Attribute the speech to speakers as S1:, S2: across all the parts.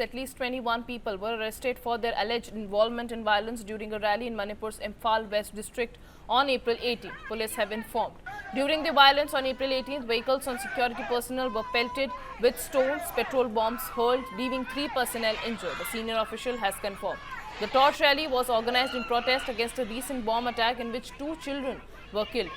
S1: At least 21 people were arrested for their alleged involvement in violence during a rally in Manipur's Imphal West district on April 18, police have informed. During the violence on April 18th, vehicles on security personnel were pelted with stones, petrol bombs hurled, leaving 3 personnel injured, the senior official has confirmed. The torch rally was organized in protest against a recent bomb attack in which 2 children were killed.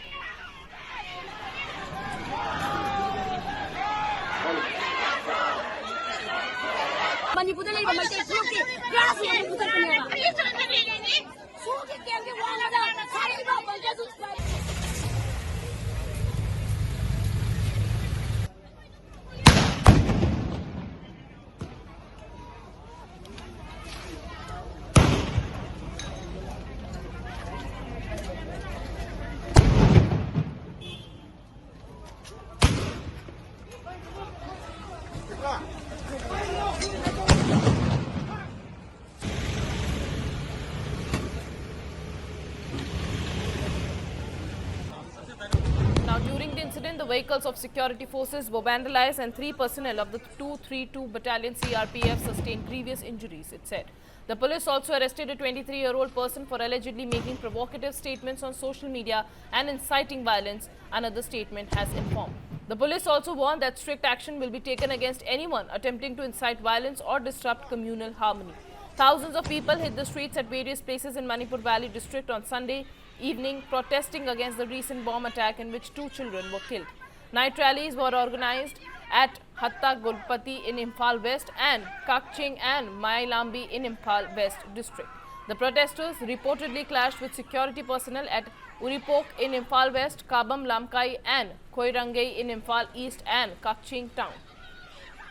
S1: Now, during the incident, the vehicles of security forces were vandalized and 3 personnel of the 232 Battalion CRPF sustained grievous injuries, it said. The police also arrested a 23-year-old person for allegedly making provocative statements on social media and inciting violence, another statement has informed. The police also warned that strict action will be taken against anyone attempting to incite violence or disrupt communal harmony. Thousands of people hit the streets at various places in Manipur Valley district on Sunday evening, protesting against the recent bomb attack in which 2 children were killed. Night rallies were organized at Hatta Gulpati in Imphal West and Kakching and Mailambi in Imphal West district. The protesters reportedly clashed with security personnel at Uripok in Imphal West, Kabam Lamkai and Koirangay in Imphal East and Kakching town.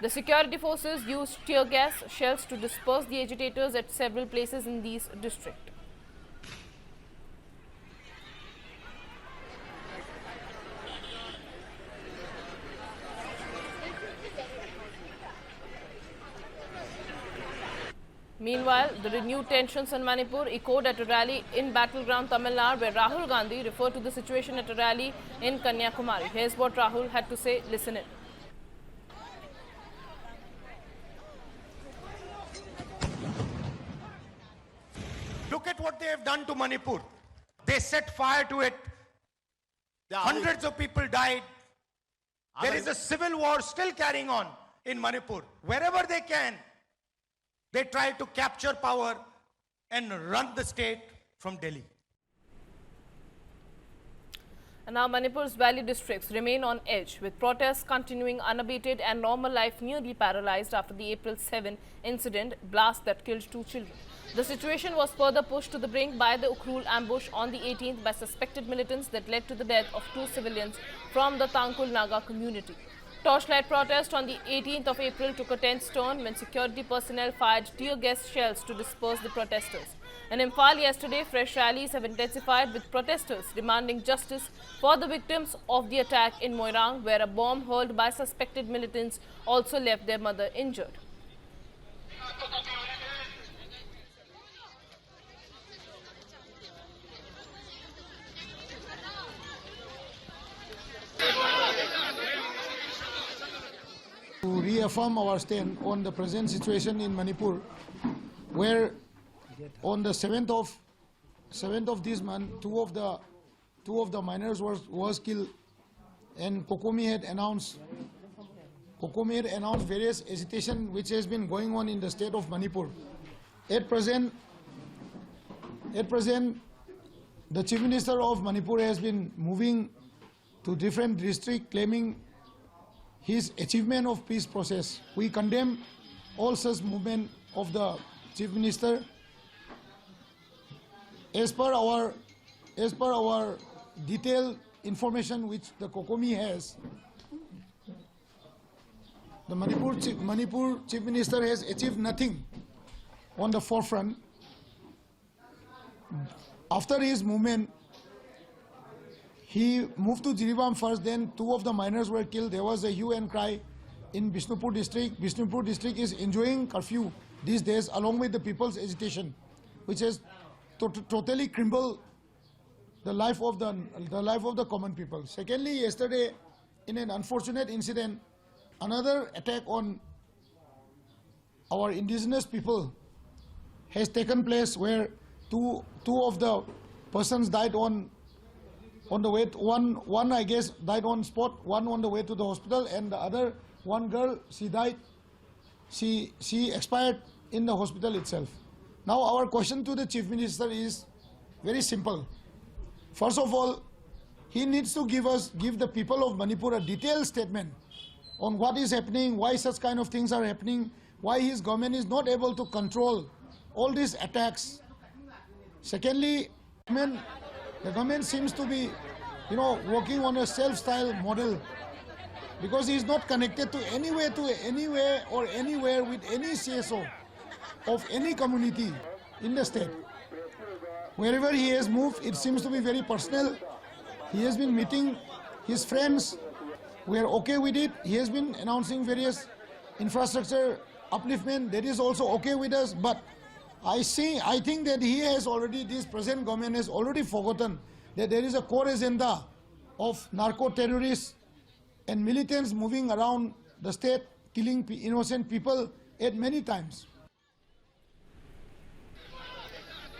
S1: The security forces used tear gas shells to disperse the agitators at several places in these districts. Meanwhile, the renewed tensions in Manipur echoed at a rally in battleground Tamil Nadu, where Rahul Gandhi referred to the situation at a rally in Kanyakumari. Here's what Rahul had to say. Listen in.
S2: Look at what they have done to Manipur. They set fire to it. Hundreds of people died. There is a civil war still carrying on in Manipur. Wherever they can, they try to capture power and run the state from Delhi.
S1: And now Manipur's valley districts remain on edge, with protests continuing unabated and normal life nearly paralyzed after the April 7 incident blast that killed 2 children. The situation was further pushed to the brink by the Ukhrul ambush on the 18th by suspected militants that led to the death of 2 civilians from the Tangkul Naga community. Torchlight protest on the 18th of April took a tense turn when security personnel fired tear gas shells to disperse the protesters. In Imphal yesterday, fresh rallies have intensified with protesters demanding justice for the victims of the attack in Moirang, where a bomb hurled by suspected militants also left their mother injured.
S3: To reaffirm our stand on the present situation in Manipur, where on the 7th of this month, two of the miners was killed, and Kokomi had announced various agitation which has been going on in the state of Manipur. At present, the Chief Minister of Manipur has been moving to different districts claiming his achievement of peace process. We condemn all such movement of the Chief Minister. As per our detailed information which the Kokomi has, the Manipur Chief Minister has achieved nothing on the forefront. After his movement, he moved to Jiribam first, then 2 of the miners were killed. There was a hue and cry in Bishnupur district. Bishnupur district is enjoying curfew these days along with the people's agitation, which has totally crumbled the life of the common people. Secondly, yesterday, in an unfortunate incident, another attack on our indigenous people has taken place, where two of the persons died on the way. One I guess died on spot. One on the way to the hospital, and the other one girl, she died. She expired in the hospital itself. Now our question to the Chief Minister is very simple. First of all, he needs to give the people of Manipur a detailed statement on what is happening, why such kind of things are happening, why his government is not able to control all these attacks. Secondly, the government seems to be, working on a self-style model, because he is not connected to anywhere with any CSO of any community in the state. Wherever he has moved, it seems to be very personal. He has been meeting his friends. We are okay with it. He has been announcing various infrastructure upliftment. That is also okay with us. But I think that this present government has already forgotten that there is a core agenda of narco-terrorists and militants moving around the state, killing innocent people at many times.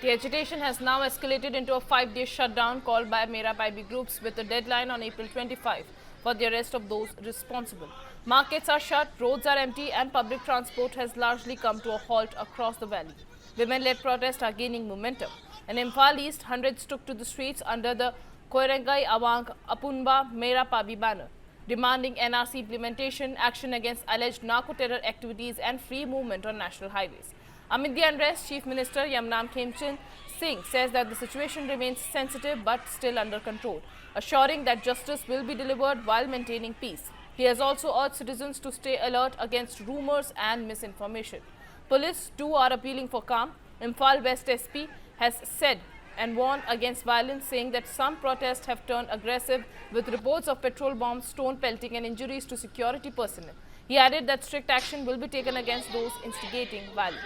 S1: The agitation has now escalated into a 5-day shutdown called by Mera Paibi groups, with a deadline on April 25 for the arrest of those responsible. Markets are shut, roads are empty, and public transport has largely come to a halt across the valley. Women-led protests are gaining momentum. In Imphal East, hundreds took to the streets under the Koirangai Awang Apunba Mera Paibi banner, demanding NRC implementation, action against alleged narco-terror activities, and free movement on national highways. Amid the unrest, Chief Minister Yamnam Khemchand Singh says that the situation remains sensitive but still under control, assuring that justice will be delivered while maintaining peace. He has also urged citizens to stay alert against rumors and misinformation. Police too are appealing for calm. Imphal West SP has said and warned against violence, saying that some protests have turned aggressive, with reports of petrol bombs, stone pelting and injuries to security personnel. He added that strict action will be taken against those instigating violence.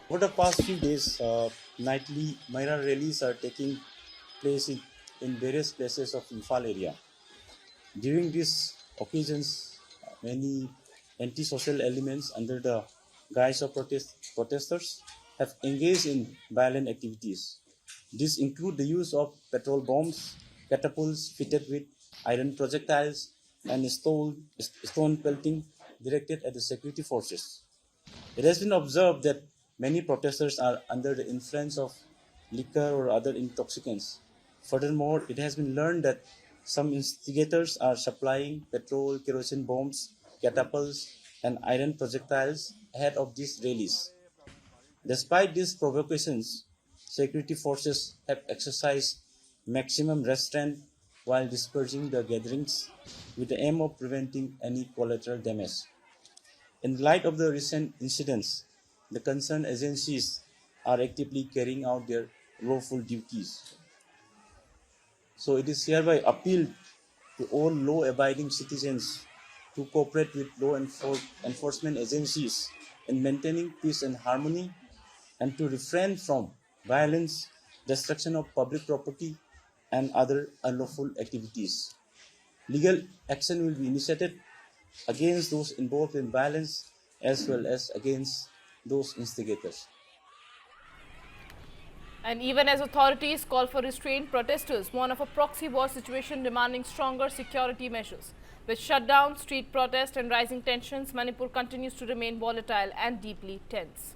S4: Over the past few days, nightly Maira rallies are taking place in various places of Imphal area. During these occasions, many anti-social elements under the guise of protesters have engaged in violent activities. These include the use of petrol bombs, catapults fitted with iron projectiles, and stone pelting directed at the security forces. It has been observed that many protesters are under the influence of liquor or other intoxicants. Furthermore, it has been learned that some instigators are supplying petrol, kerosene bombs, catapults, and iron projectiles ahead of these rallies. Despite these provocations, security forces have exercised maximum restraint while dispersing the gatherings, with the aim of preventing any collateral damage. In light of the recent incidents, the concerned agencies are actively carrying out their lawful duties. So it is hereby appealed to all law-abiding citizens to cooperate with law enforcement agencies in maintaining peace and harmony, and to refrain from violence, destruction of public property, and other unlawful activities. Legal action will be initiated against those involved in violence as well as against those instigators.
S1: And even as authorities call for restraint, protesters warn of a proxy war situation demanding stronger security measures. With shutdown, street protest and rising tensions, Manipur continues to remain volatile and deeply tense.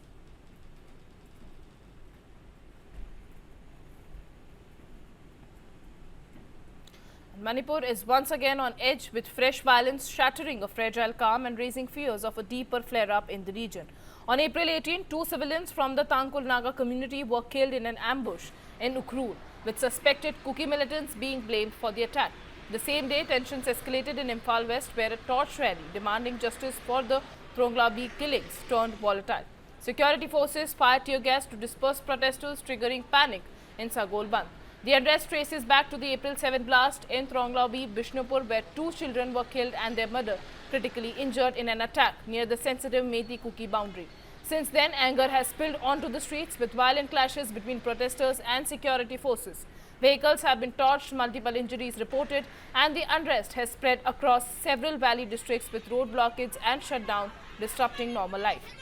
S1: Manipur is once again on edge, with fresh violence shattering a fragile calm and raising fears of a deeper flare-up in the region. On April 18, 2 civilians from the Tangkol Naga community were killed in an ambush in Ukhrul, with suspected Kuki militants being blamed for the attack. The same day, tensions escalated in Imphal West, where a torch rally demanding justice for the Tronglabi killings turned volatile. Security forces fired tear gas to disperse protesters, triggering panic in Sagolband. The unrest traces back to the April 7 blast in Tronglabi, Bishnupur, where 2 children were killed and their mother critically injured in an attack near the sensitive Methi Kuki boundary. Since then, anger has spilled onto the streets with violent clashes between protesters and security forces. Vehicles have been torched, multiple injuries reported, and the unrest has spread across several valley districts with road blockades and shutdown, disrupting normal life.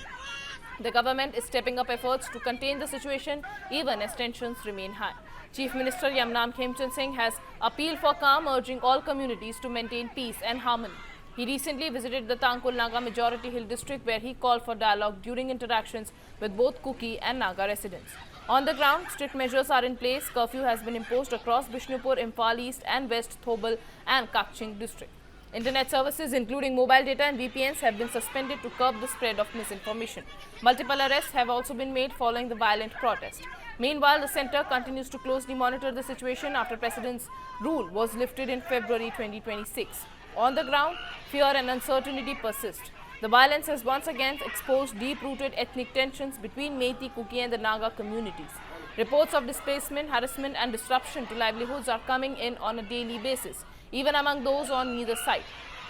S1: The government is stepping up efforts to contain the situation even as tensions remain high. Chief Minister Yamnam Khemchand Singh has appealed for calm, urging all communities to maintain peace and harmony. He recently visited the Tangkol Naga Majority Hill district where he called for dialogue during interactions with both Kuki and Naga residents. On the ground, strict measures are in place. Curfew has been imposed across Bishnupur, Imphal East and West, Thobal and Kakching district. Internet services including mobile data and VPNs have been suspended to curb the spread of misinformation. Multiple arrests have also been made following the violent protest. Meanwhile, the centre continues to closely monitor the situation after President's rule was lifted in February 2026. On the ground, fear and uncertainty persist. The violence has once again exposed deep-rooted ethnic tensions between Meitei, Kuki and the Naga communities. Reports of displacement, harassment and disruption to livelihoods are coming in on a daily basis, even among those on neither side.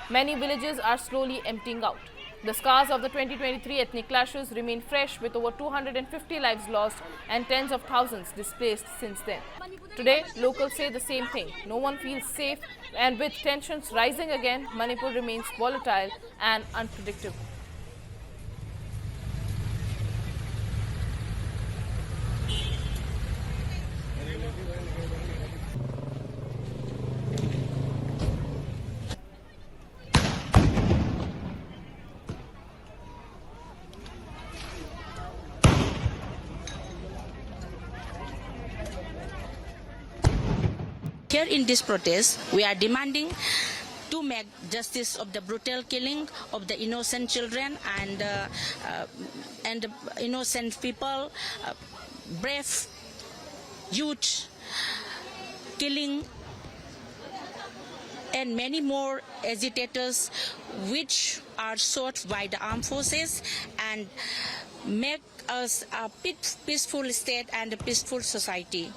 S1: Many villages are slowly emptying out. The scars of the 2023 ethnic clashes remain fresh with over 250 lives lost and tens of thousands displaced since then. Today, locals say the same thing. No one feels safe, and with tensions rising again, Manipur remains volatile and unpredictable.
S5: Here in this protest, we are demanding to make justice of the brutal killing of the innocent children and innocent people, brave youth, killing, and many more agitators which are sought by the armed forces and make us a peaceful state and a peaceful society.